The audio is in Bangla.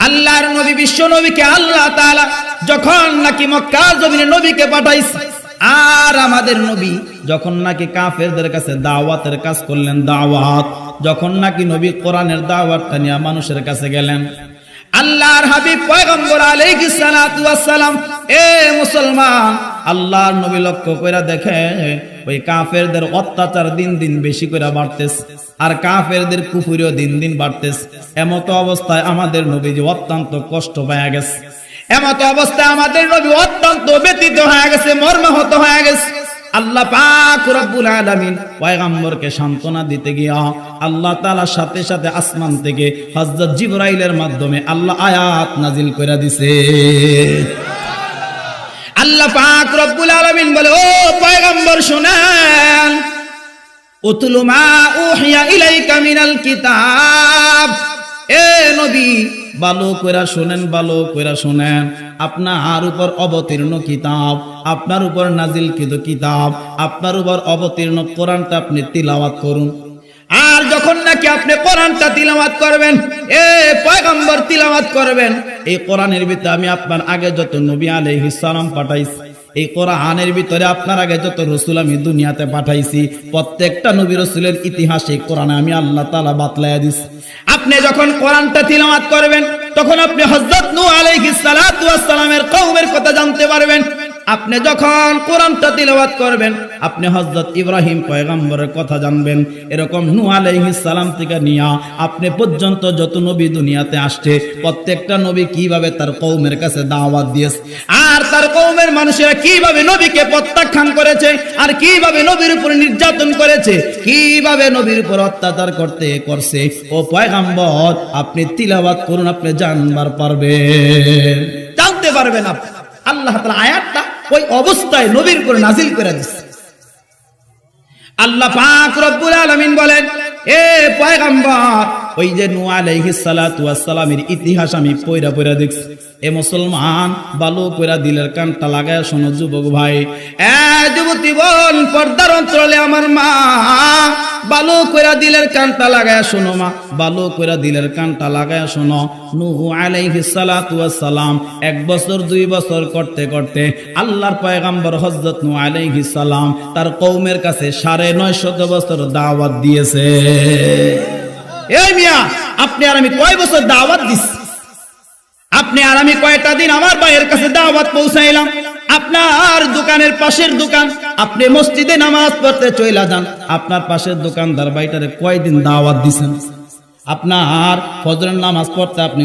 আল্লাহর নবী বিশ্ব নবীকে আল্লাহ তাআলা যখন নাকি মক্কা জমিনে নবীকে পাঠাইছে, আর আমাদের নবী যখন নাকি কাফেরদের কাছে দাওয়াতের কাজ করলেন, দাওয়াত যখন নাকি নবী কোরআনের দাওয়াতটা নিয়ে মানুষের কাছে গেলেন, আল্লাহর হাবিব পয়গম্বর আলাইহিস সালাতু ওয়াস সালাম, এ মুসলমান, আল্লাহর নবী লক্ষ্য কইরা দেখে ওই কাফেরদের অত্যাচার দিন দিন বেশি করে বাড়তেছে, আর কাফেরদের কুফরিও দিন দিন বাড়তেছে। এমত অবস্থায় আমাদের নবী যে অত্যন্ত কষ্ট পেয়ে গেছে, এমত অবস্থায় আমাদের নবী অত্যন্ত ব্যথিত হয়ে গেছে, মর্মাহত হয়ে গেছে। আল্লাহ পাক রব্বুল আলামিন পয়গম্বরকে সান্ত্বনা দিতে গিয়া আল্লাহ তাআলার সাথে সাথে আসমান থেকে হযরত জিবরাইলের মাধ্যমে আল্লাহ আয়াত নাজিল করে দিছে। আল্লাহ পাক রব্বুল আলামিন বলে, ও পয়গম্বর শুনেন, উতলু মা উহিয়া ইলাইকা মিনাল কিতাব। এ নবী ভালো কইরা শুনেন, ভালো কইরা শুনেন, আপনার উপর অবতীর্ণ কিতাব, আপনার উপর নাজিলকৃত কিতাব, আপনার উপর অবতীর্ণ কোরআনটা আপনি তিলাওয়াত করুন। আর যখন নাকি আপনি কোরআনটা তিলাওয়াত করবেন, এ পয়গম্বর তিলাওয়াত করবেন, এই কোরআনের ভিতরে আমি আপনার আগে যত নবী আলাইহিস সালাম পাঠাইছি, এই কোরআনের ভিতরে আপনার আগে যত রাসূল আমি দুনিয়াতে পাঠাইছি, প্রত্যেকটা নবী রাসূলের ইতিহাস এই কোরআনে আমি আল্লাহ তাআলা বাতলায়া দিছি। আপনি যখন কোরআনটা তিলাওয়াত করবেন, তখন আপনি হযরত নূহ আলাইহিস সালাতু ওয়াস সালামের কওমের কথা জানতে পারবেন। আপনি যখন কোরআনটা তিলাওয়াত করবেন, আপনি হযরত ইব্রাহিম পয়গম্বরের কথা জানবেন। এরকম নূহ আলাইহিস সালাম থেকে নিয়া আপনি পর্যন্ত যত নবী দুনিয়াতে আসছে, প্রত্যেকটা নবী কিভাবে তার কওমের কাছে দাওয়াত দিয়েছে, আর তার কওমের মানুষেরা কিভাবে নবীকে প্রত্যাখ্যান করেছে, আর কিভাবে নবীর উপর নির্যাতন করেছে, কিভাবে নবীর উপর অত্যাচার করছে। ও পয়গম্বর, আপনি তিলাওয়াত করুন, আপনি জানবার পারবেন, জানতে পারবেন। আল্লাহ তাআলা আয়াতটা ওই অবস্থায় নবীর উপর নাজিল করে দিয়েছে। আল্লাহ পাক রব্বুল আলামিন বলেন, এ পয়গম্বর, ওই যে নূহ আলাইহিস সালাতু ওয়াস সালামের ইতিহাস আমি পয়রা পয়রা দেখছি। এ মুসলমান, ভালো কইরা দিলের কানটা লাগায় শোনো যুবক ভাই, এ যুবতী বোন, পর্দার অন্তরালে আমার মা, ভালো কইরা দিলের কানটা লাগায় শোনো মা, ভালো কইরা দিলের কানটা লাগায় শোনো। নূহ আলাইহিস সালাতু ওয়াস সালাম 1 বছর 2 বছর করতে করতে আল্লাহর পয়গম্বর হযরত নূহ আলাইহিস সালাম তার কওমের কাছে 950 বছর দাওয়াত দিয়েছে। এই মিয়া, আপনি আর আমি কয় বছর দাওয়াত দিছি? আপনি আর আমি কয়টা দিন আমার ভাইয়ের কাছে দাওয়াত পৌঁছাইলাম? আপনার দোকানের পাশের দোকান, আপনি মসজিদে নামাজ পড়তে চইলা যান, আপনার পাশের দোকানদার ভাইটারে কয়দিন দাওয়াত দিছেন? আপনার ফজরের নামাজ পড়তে আপনি